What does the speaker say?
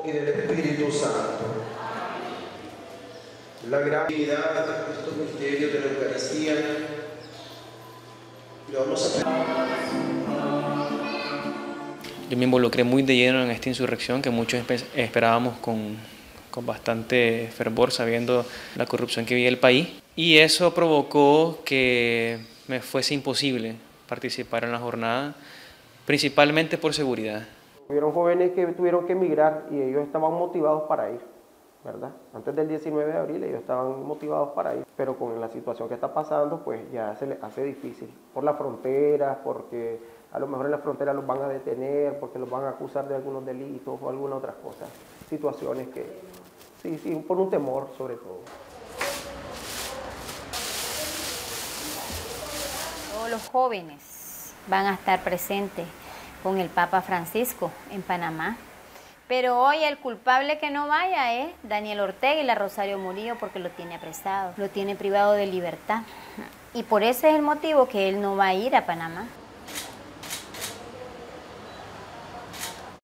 y del Espíritu Santo. La gravedad de estos misterios de la Eucaristía lo vamos a... Yo me involucré muy de lleno en esta insurrección que muchos esperábamos con bastante fervor, sabiendo la corrupción que vivía el país. Y eso provocó que me fuese imposible participar en la jornada, principalmente por seguridad. Hubieron jóvenes que tuvieron que emigrar y ellos estaban motivados para ir, ¿verdad? Antes del 19 de abril ellos estaban motivados para ir, pero con la situación que está pasando, pues ya se les hace difícil. Por las fronteras, porque a lo mejor en las fronteras los van a detener, porque los van a acusar de algunos delitos o alguna otras cosas. Situaciones que, sí, por un temor sobre todo. Todos los jóvenes van a estar presentes con el Papa Francisco en Panamá. Pero hoy el culpable que no vaya es Daniel Ortega y la Rosario Murillo, porque lo tiene apresado, lo tiene privado de libertad. Y por ese es el motivo que él no va a ir a Panamá.